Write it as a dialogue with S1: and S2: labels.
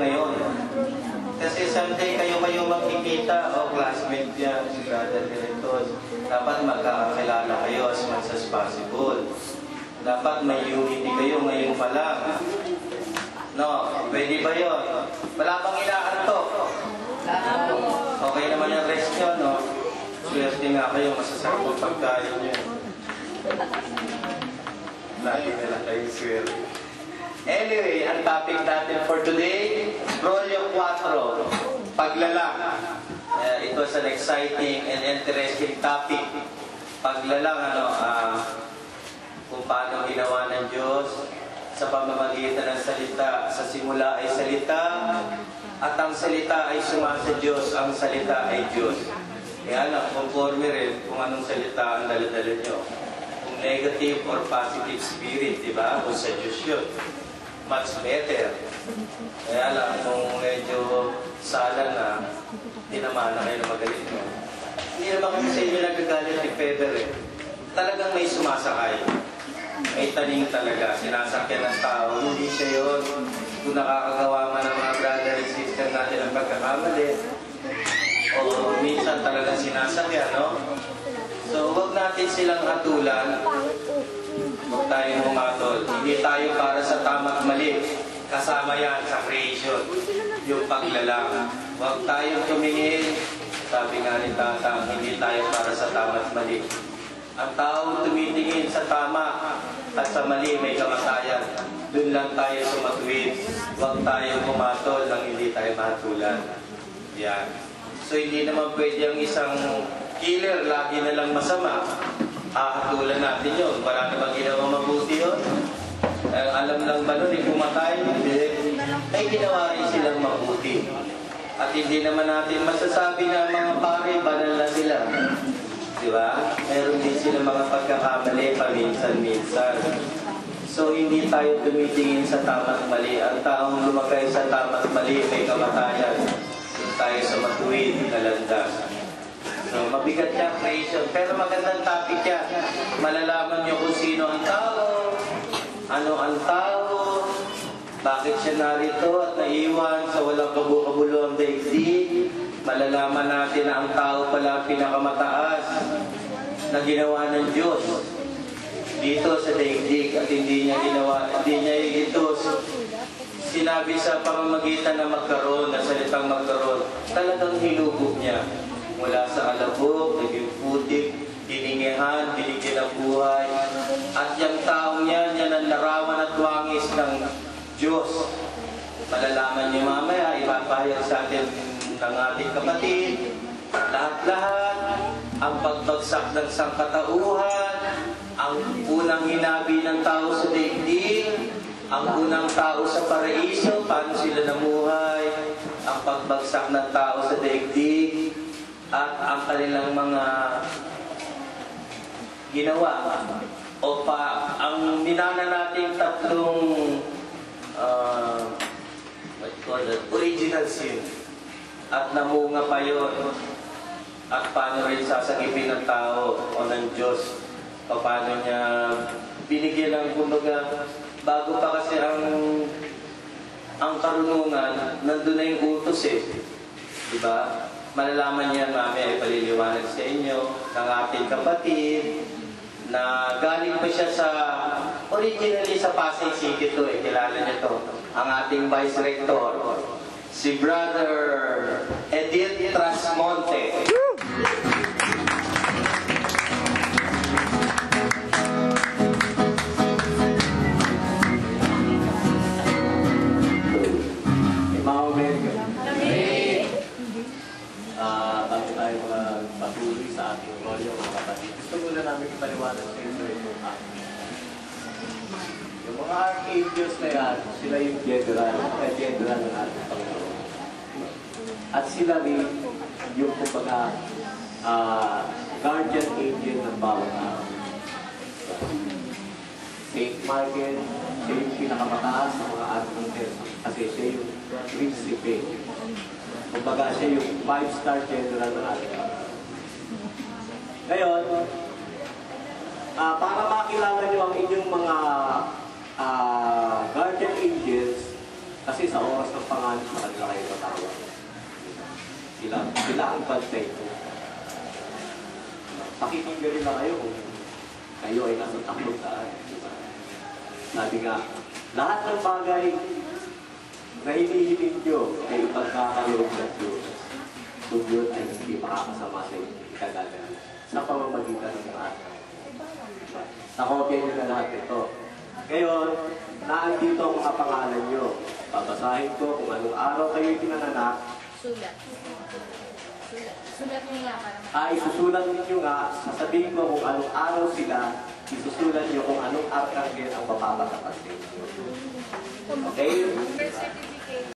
S1: Ngayon. Kasi someday kayo magkikita o classmate niya, si brother directors. Dapat magkakakilala kayo as much as possible. Dapat may unity kayo ngayon pa lang. No, pwede ba yun? Wala bang inaantok? Okay naman yung rest nyo, no? Swerte nga kayo, masasarap ang pagkain nyo. Lagi nila kayo swerte. Anyway, ang topic natin for today, Rolyo 4, paglalang. It was an exciting and interesting topic. Paglalang, kung paano ginawa ng Diyos sa pamamagitan ng salita. Sa simula ay salita, at ang salita ay sumasa Diyos, ang salita ay Diyos. Kaya conforme rin kung anong salita ang dala-dala nyo. Kung negative or positive spirit, diba? Kung sa Diyos yun. Much better. Kaya lang, kung medyo sala na, tinamaan na kayo na magalit mo. Hindi naman kami sa inyo nagagalit ni Feather eh. Talagang may sumasakay. May taning talaga. Sinasakyan ng tao. Hindi siya yun. Kung nakakagawa man ng mga brother and sister natin ang pagkakamali, o minsan talaga sinasakyan, no? So, huwag natin silang hatulan. Huwag tayong humatol. Hindi tayo para sa tama at mali. Kasama yan sa creation. Yung paglalang. Huwag tayong tumingin. Sabi nga ni Tatang, hindi tayo para sa tama at mali. Ang taong tumitingin sa tama at sa mali may kamatayan. Doon lang tayo sumatuwid. Huwag tayong pumatol nang hindi tayo mahatulan. Yan. So hindi naman pwede ang isang killer lagi na lang masama. Hatulan natin yun. Wala namang ginawa mabuti yun. Alam lang ba nun, pumatay? Hindi. Ay ginawa rin silang mabuti. At hindi naman natin masasabi na mga pare, banal na sila. Di ba? Meron din sila mga pagkakamali paminsan-minsan. So, hindi tayo tumitingin sa tama't mali. Ang taong lumagay sa tama't mali, may kamatayan. Hindi tayo sa matuwid na landas. So, mabigat niya creation. Pero magandang topic yan. Malalaman niyo kung sino ang tao, ano ang tao, bakit siya narito at naiwan sa walang kabu-kabulo ang daigdig. Malalaman natin na ang tao pala pinakamataas na ginawa ng Diyos dito sa daigdig at hindi niya ito sinabi sa pamamagitan na magkaroon, na salitang magkaroon. Talagang hinubog niya mula sa alabok, naging putik, hiningihan, binigyan ng buhay. At yung taong yan ang larawan at wangis ng Diyos. Malalaman niyo mamaya, ipapahayag sa atin ng ating kapatid, lahat-lahat, ang pagbagsak ng sangkatauhan, ang unang hinabi ng tao sa daigdig, ang unang tao sa paraiso, paano sila namuhay, ang pagbagsak ng tao sa daigdig, at ang kanilang mga ginawa. Ang minana nating tatlong original sin. At namunga pa yun. At paano rin sasagipin ng tao o ng Diyos. Paano niya binigyan ng kumbaga, bago pa kasi ang karunungan, nandun na yung utos eh. Diba? Malalaman niya mamaya ipaliliwanag sa inyo ng ating kapatid na galing pa siya sa originally sa Pasay City to eh. Kilala niyo to. Ang ating Vice Rector, si Brother Edith Trasmonte.
S2: Bago tayo patuloy sa ating rolyo, mga kapatid, gusto muna namin ipaliwanag sa inyo ito. Yung mga archangels na yan, sila yung general ng ating Panginoon. At sila rin yung kumbaga guardian angel ng bawat tao. Saint Michael, siya yung pinakamataas ng mga archangels kasi siya yung principe. Kumbaga siya yung 5-star general ng ating Panginoon. Ngayon, para makilala nyo ang inyong mga guardian angels, kasi sa oras ng pangalan sa kanila kayo tatawag. Sila ang bantay ko. Pakikinggan nila kayo kung kayo ay nasa taklong saan. Sabi nga, lahat ng bagay na hinihiling nyo ay ipagkakalob ng Diyos. Kung yun ay hindi makakasama sa ikagagawa sa pamamagitan ng ating. Nakopya nyo na lahat ito. Ngayon, naandito ang mga pangalan nyo. Babasahin ko kung anong araw kayo pinanganak.
S3: Sulat. Sulat niyo nga para
S2: Isusulat ninyo nga, sasabihin ko kung anong araw sila, isusulat nyo kung anong arkanggel ang mapapatapat ninyo. Okay?